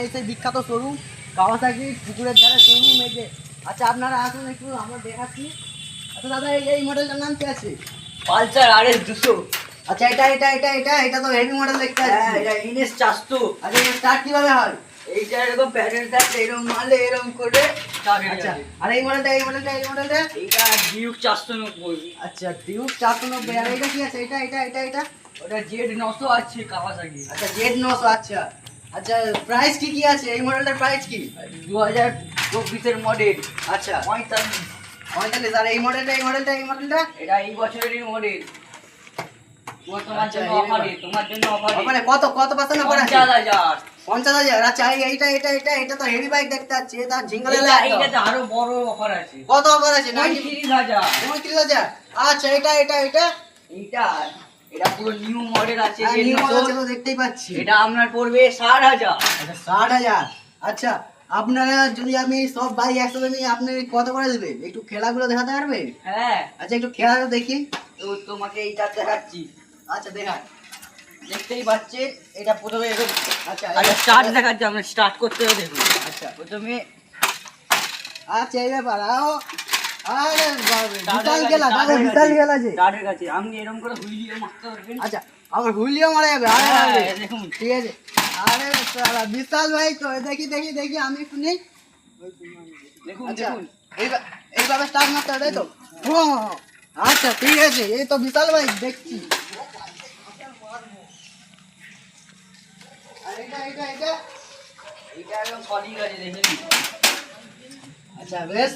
এই সেই বিখ্যাত শোরুম কাওয়াসাকি পুকুরের ধারে শোরুম এই যে। আচ্ছা আপনারা আসুন একটু আমরা দেখাচ্ছি। আচ্ছা দাদা এই মডেলটার নাম কি আছে? Pulsar RS 200। আচ্ছা এটা তো হেভি মডেল দেখতে পাচ্ছি। এটা NS 400। আচ্ছা এটা স্টার্ট কিভাবে হয়? এইটা এরকম প্যাডেল থাকলে এরকম মারলে এরকম করে স্টার্ট হয়ে আচ্ছা যাবে। আর এই মডেলটা এইটা ডিউক 490। আচ্ছা ডিউক 490। আর এটা কি আছে? এটা ওটা জেড 900 আছে কাওয়াসাকি। আচ্ছা Z900। আচ্ছা আচ্ছা প্রাইস কি আছে এই মডেলটার? প্রাইস কি? 2024 এর মডেল। আচ্ছা 45। আর এই মডেলটা এটা এই বছরেরই মডেল। তোমার আচ্ছা, জন্য এই অফারে, তোমার জন্য অফারে মানে কত পার্সেন্ট অফার আছে? 50,000। 50,000। আচ্ছা এটা তো হেভি বাইক দেখতে পাচ্ছি। এটা ঝিঙ্গলে এইটাতে আরো বড় অফার আছে। কত অফার আছে? 39,000। 39,000। আচ্ছা এটা এইটা এটা পুরো নিউ মডেল আছে। নিউ মডেল তো দেখতেই পাচ্ছি। এটা আপনার পড়বে 60,000। আচ্ছা 60,000। আচ্ছা আপনারা যদি আমি সব বাইক একসাথে নিয়ে আপনি কত করে দেবেন? একটু খেলাগুলো দেখাতে পারবে? হ্যাঁ, আচ্ছা একটু খেলাটা দেখি। তো তোমাকে এইটা দেখাচ্ছি। আচ্ছা দেখা। দেখতেই পাচ্ছেন এটা প্রথমে এরকম। আচ্ছা আচ্ছা স্টার্ট দেখাচ্ছি, আমরা স্টার্ট করতে হবে দেখুন। আচ্ছা প্রথমে আচ্ছা এই ব্যাপার আরে বাবা স্টার্ট বিশাল খেলা যে। স্টার্ট হয়ে গেছে। আপনি এরকম করে হুইলিয়ে মারতে পারবেন। আচ্ছা আবার হুইলিও মারা যাবে? হ্যাঁ, আরে দেখুন। ঠিক আছে। আরে সালা বিশাল ভাই তো দেখি আমি একটু নেই। দেখুন আচ্ছা দেখুন। এইভাবে স্টার্ট মারতে হবে তাই তো? হ্যাঁ। আচ্ছা ঠিক আছে এই তো বিশাল ভাই দেখছি। আর এটা এইটা একদম সলিড আছে, দেখে নিন। আচ্ছা বেশ।